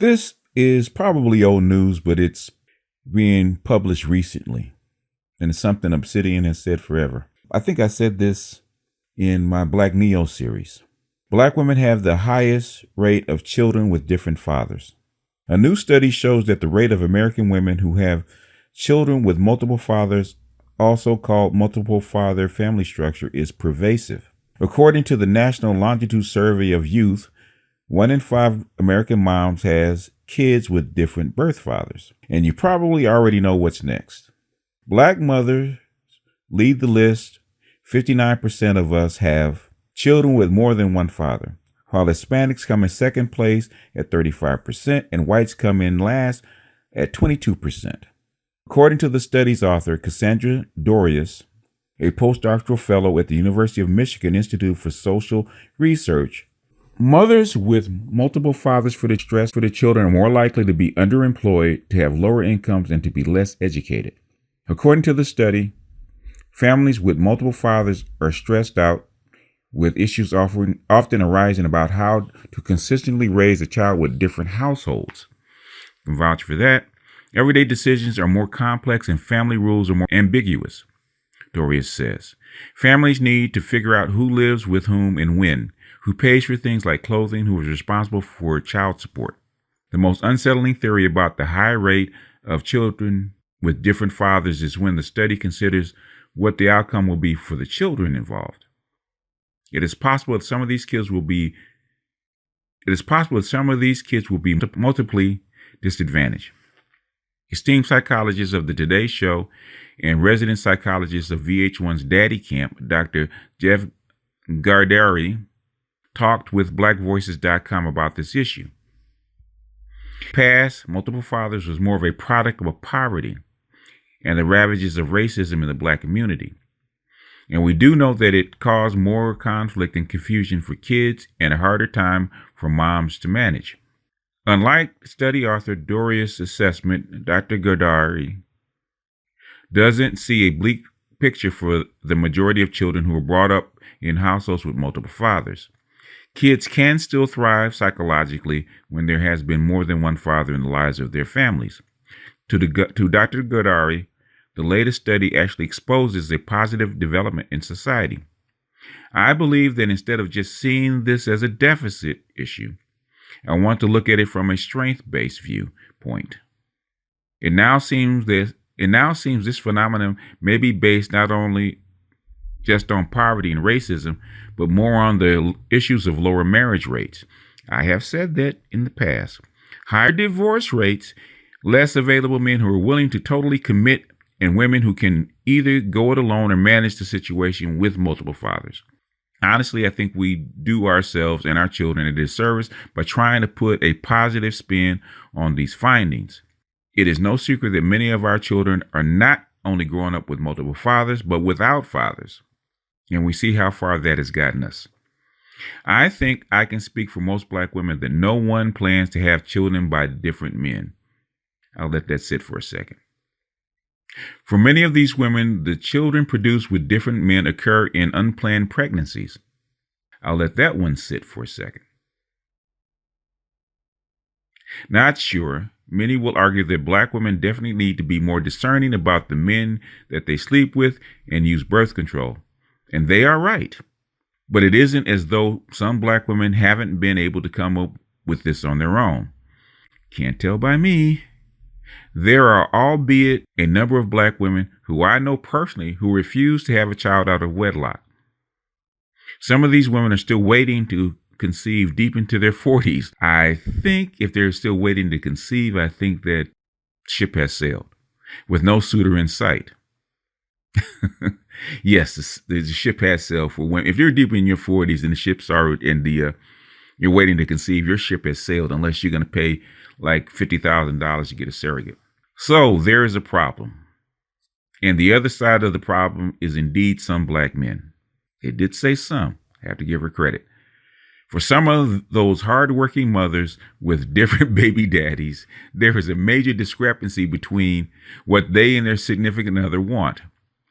This is probably old news, but it's being published recently, and it's something Obsidian has said forever. I think I said this in my Black Neo series. Black women have the highest rate of children with different fathers. A new study shows that the rate of American women who have children with multiple fathers, also called multiple father family structure, is pervasive. According to the National Longitude Survey of Youth, 1 in 5 American moms has kids with different birth fathers. And you probably already know what's next. Black mothers lead the list. 59% of us have children with more than one father, while Hispanics come in second place at 35% and whites come in last at 22%. According to the study's author, Cassandra Dorius, a postdoctoral fellow at the University of Michigan Institute for Social Research, mothers with multiple fathers for the stress for the children are more likely to be underemployed, to have lower incomes, and to be less educated. According to the study, families with multiple fathers are stressed out, with issues often arising about how to consistently raise a child with different households. I can vouch for that. Everyday decisions are more complex and family rules are more ambiguous, Dorius says. Families need to figure out who lives with whom and when, who pays for things like clothing, who is responsible for child support. The most unsettling theory about the high rate of children with different fathers is when the study considers what the outcome will be for the children involved. It is possible that some of these kids will be multiply disadvantaged. Esteemed psychologists of the Today Show and resident psychologist of VH1's Daddy Camp, Dr. Jeff Gardari, talked with BlackVoices.com about this issue. Past, multiple fathers was more of a product of poverty and the ravages of racism in the Black community. And we do know that it caused more conflict and confusion for kids and a harder time for moms to manage. Unlike study author Dorius' assessment, Dr. Gardari doesn't see a bleak picture for the majority of children who are brought up in households with multiple fathers. Kids can still thrive psychologically when there has been more than one father in the lives of their families. To Dr. Gardari, the latest study actually exposes a positive development in society. I believe that instead of just seeing this as a deficit issue, I want to look at it from a strength-based viewpoint. It now seems this phenomenon may be based not only just on poverty and racism, but more on the issues of lower marriage rates. I have said that in the past. Higher divorce rates, less available men who are willing to totally commit, and women who can either go it alone or manage the situation with multiple fathers. Honestly, I think we do ourselves and our children a disservice by trying to put a positive spin on these findings. It is no secret that many of our children are not only growing up with multiple fathers, but without fathers. And we see how far that has gotten us. I think I can speak for most Black women that no one plans to have children by different men. I'll let that sit for a second. For many of these women, the children produced with different men occur in unplanned pregnancies. I'll let that one sit for a second. Not sure, many will argue that Black women definitely need to be more discerning about the men that they sleep with and use birth control. And they are right. But it isn't as though some Black women haven't been able to come up with this on their own. Can't tell by me. There are, albeit a number of Black women who I know personally who refuse to have a child out of wedlock. Some of these women are still waiting to conceive deep into their 40s. I think if they're still waiting to conceive, I think that ship has sailed with no suitor in sight. Yes, the ship has sailed for women. If you're deep in your 40s and the ship's already you're waiting to conceive, your ship has sailed unless you're going to pay like $50,000 to get a surrogate. So there is a problem. And the other side of the problem is indeed some Black men. It did say some. I have to give her credit. For some of those hardworking mothers with different baby daddies, there is a major discrepancy between what they and their significant other want.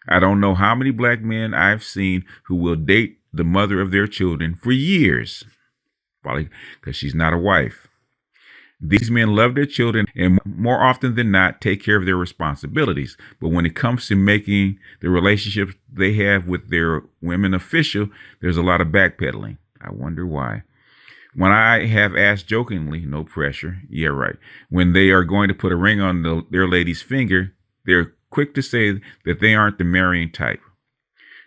I don't know how many Black men I've seen who will date the mother of their children for years, probably because she's not a wife. These men love their children and more often than not take care of their responsibilities. But when it comes to making the relationships they have with their women official, there's a lot of backpedaling. I wonder why. When I have asked jokingly, no pressure, yeah, right, when they are going to put a ring on their lady's finger, they're quick to say that they aren't the marrying type.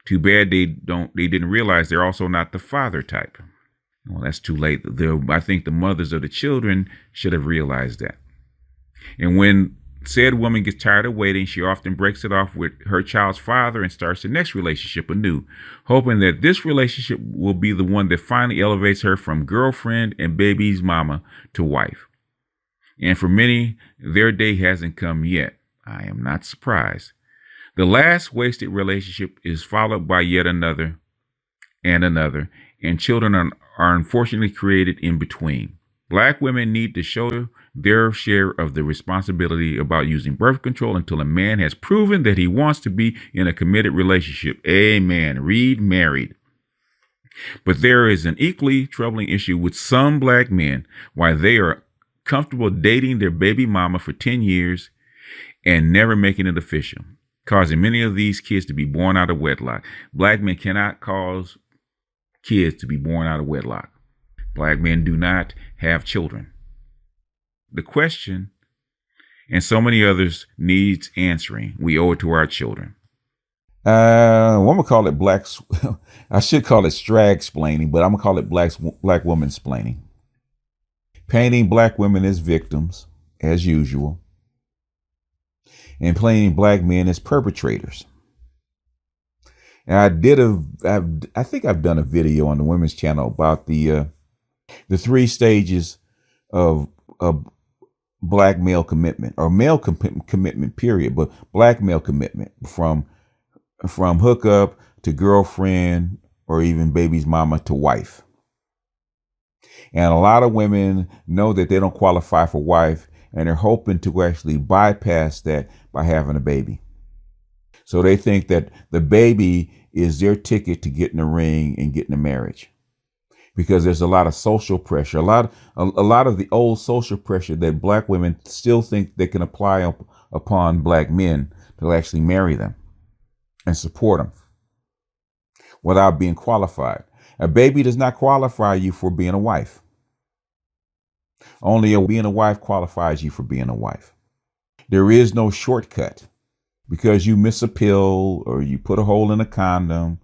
Too bad they didn't realize they're also not the father type. Well, that's too late. I think the mothers of the children should have realized that. And when said woman gets tired of waiting, she often breaks it off with her child's father and starts the next relationship anew, hoping that this relationship will be the one that finally elevates her from girlfriend and baby's mama to wife. And for many, their day hasn't come yet. I am not surprised. The last wasted relationship is followed by yet another and another, and children are unfortunately created in between. Black women need to show their share of the responsibility about using birth control until a man has proven that he wants to be in a committed relationship. Amen. Read married. But there is an equally troubling issue with some black men why they are comfortable dating their baby mama for 10 years and never making it official, causing many of these kids to be born out of wedlock. Black men cannot cause kids to be born out of wedlock. Black men do not have children. The question, and so many others, needs answering. We owe it to our children. I'm gonna call it I should call it strag-splaining, but I'm gonna call it black woman-splaining. Painting black women as victims, as usual, and painting black men as perpetrators. And I think I've done a video on the women's channel about the 3 stages of black male commitment, or male commitment period, but black male commitment from hookup to girlfriend or even baby's mama to wife. And a lot of women know that they don't qualify for wife, and they're hoping to actually bypass that by having a baby. So they think that the baby is their ticket to getting a ring and getting a marriage, because there's a lot of social pressure, a lot of the old social pressure that black women still think they can apply upon black men to actually marry them and support them without being qualified. A baby does not qualify you for being a wife. Only being a wife qualifies you for being a wife. There is no shortcut. Because you miss a pill, or you put a hole in a condom,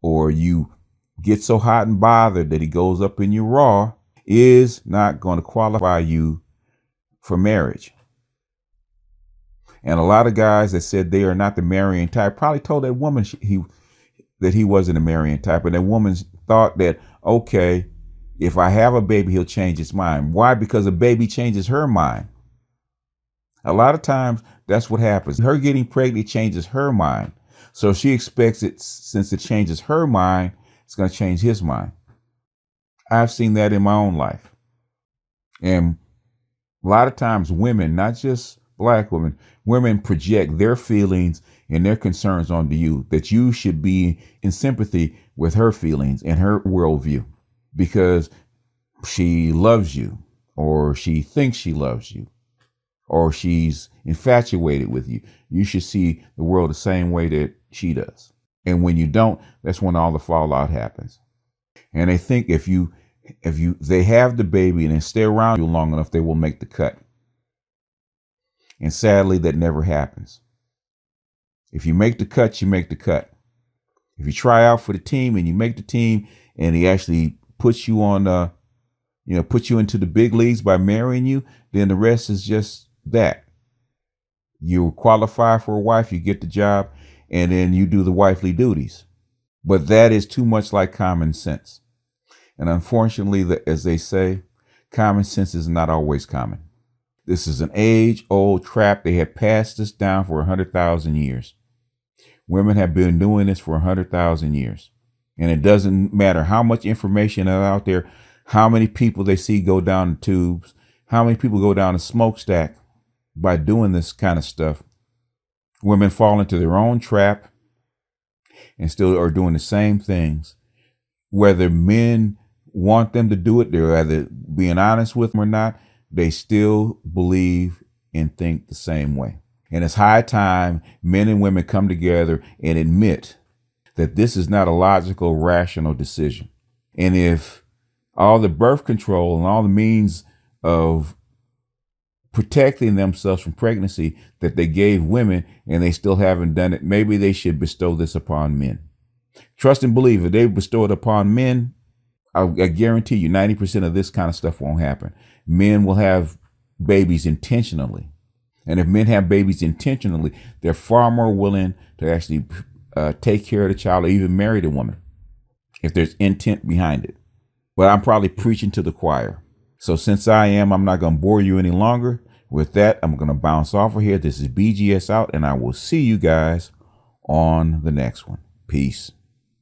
or you get so hot and bothered that he goes up in your raw, is not going to qualify you for marriage. And a lot of guys that said they are not the marrying type probably told that woman that he wasn't a marrying type. And that woman thought that, okay, if I have a baby, he'll change his mind. Why? Because a baby changes her mind. A lot of times that's what happens. Her getting pregnant changes her mind. So she expects it, since it changes her mind, it's going to change his mind. I've seen that in my own life. And a lot of times women, not just black women, women project their feelings and their concerns onto you, that you should be in sympathy with her feelings and her worldview because she loves you, or she thinks she loves you, or she's infatuated with you. You should see the world the same way that she does. And when you don't, that's when all the fallout happens. And they think if they have the baby and they stay around you long enough, they will make the cut. And sadly, that never happens. If you make the cut, you make the cut. If you try out for the team and you make the team, and he actually puts you on, put you into the big leagues by marrying you, then the rest is just that. You qualify for a wife, you get the job, and then you do the wifely duties. But that is too much like common sense. And unfortunately, as they say, common sense is not always common. This is an age-old trap. They have passed this down for 100,000 years. Women have been doing this for 100,000 years. And it doesn't matter how much information is out there, how many people they see go down the tubes, how many people go down the smokestack. By doing this kind of stuff, women fall into their own trap and still are doing the same things. Whether men want them to do it, they're either being honest with them or not, they still believe and think the same way. And it's high time men and women come together and admit that this is not a logical, rational decision. And if all the birth control and all the means of protecting themselves from pregnancy that they gave women and they still haven't done it, maybe they should bestow this upon men. Trust and believe, if they bestow it upon men, I guarantee you 90% of this kind of stuff won't happen. Men will have babies intentionally. And if men have babies intentionally, they're far more willing to actually take care of the child or even marry the woman if there's intent behind it. But I'm probably preaching to the choir. So since I'm not going to bore you any longer. With that, I'm going to bounce off of here. This is BGS out, and I will see you guys on the next one. Peace.